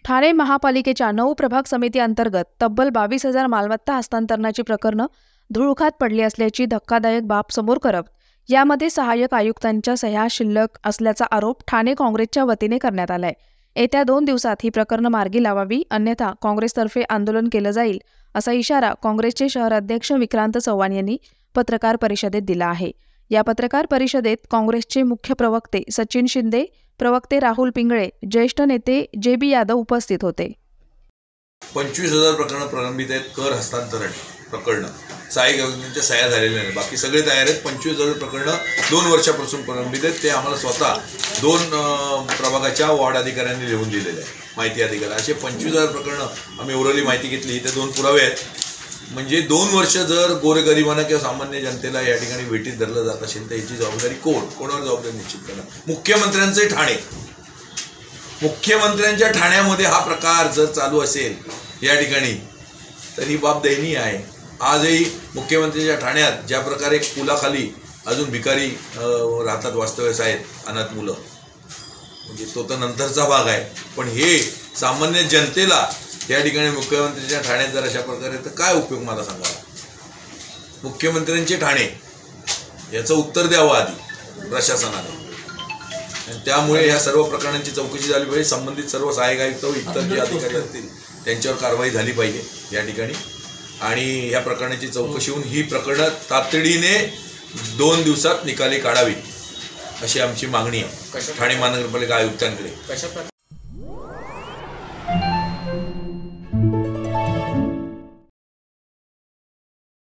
ठाणे महापालिकेच्या 9 प्रभाग समिती अंतर्गत तब्बल 22,000 मालमत्ता हस्तांतरणाची प्रकरणं धुळखात पडली असल्याची धक्कादायक बाब समोर करत यामध्ये सहाय्यक आयुक्तांच्या सह्या शिल्लक असल्याचा आरोप ठाणे काँग्रेसच्या वतीने करण्यात आलाय। येत्या 2 दिवसात ही प्रकरणं मार्गी लावावी, अन्यथा काँग्रेसतर्फे आंदोलन केलं जाईल असा इशारा काँग्रेसचे शहर अध्यक्ष विक्रांत चव्हाण यांनी पत्रकार परिषदेत दिला आहे। या पत्रकार परिषदेत काँग्रेसचे मुख्य प्रवक्ते सचिन शिंदे, प्रवक्ते राहुल पिंगळे, ज्येष्ठ नेते जे.बी. यादव उपस्थित होते। 25,000 प्रकरणं प्रलंबित आहेत। कर हस्तांतरण प्रकरणं सहाय्यक आयुक्तांच्या सह्या झालेल्या आहेत, बाकी सगळे तयार आहेत। 25,000 प्रकरणं 2 वर्षापासून प्रलंबित आहेत। ते आम्हाला स्वतः 2 प्रभागाच्या वॉर्ड अधिकाऱ्यांनी लिहून दिलेले आहे, माहिती अधिकारी। असे 25,000 प्रकरणं आम्ही ओरली माहिती घेतली। ते 2 पुरावे आहेत। म्हणजे 2 वर्ष जर गोरगरिबांना किंवा सामान्य जनतेला या ठिकाणी भेटीत धरलं जात असेल तर याची जबाबदारी कोणावर जबाबदारी निश्चित करणं? मुख्यमंत्र्यांचे ठाणे। मुख्यमंत्र्यांच्या ठाण्यामध्ये हा प्रकार जर चालू असेल या ठिकाणी तर ही बाब दयनीय आहे। आजही मुख्यमंत्र्यांच्या ठाण्यात ज्या प्रकारे पुलाखाली अजून भिकारी राहतात, वास्तव्यास आहेत, अनाथ मुलं, म्हणजे तो तर नंतरचा भाग आहे। पण हे सामान्य जनतेला या ठिकाणी मुख्यमंत्र्यांच्या ठाण्यात जर अशा प्रकारे तर काय उपयोग मला सांगा? मुख्यमंत्र्यांचे ठाणे याचं उत्तर द्यावं आधी प्रशासनाने, आणि त्यामुळे या सर्व प्रकरणांची चौकशी झाली पाहिजे। संबंधित सर्व सहाय्यक आयुक्त व इतर जे अधिकारी असतील त्यांच्यावर कारवाई झाली पाहिजे या ठिकाणी, आणि या प्रकरणाची चौकशी होऊन ही प्रकरणं तातडीने 2 दिवसात निकाली काढावी अशी आमची मागणी आहे ठाणे महानगरपालिका आयुक्तांकडे।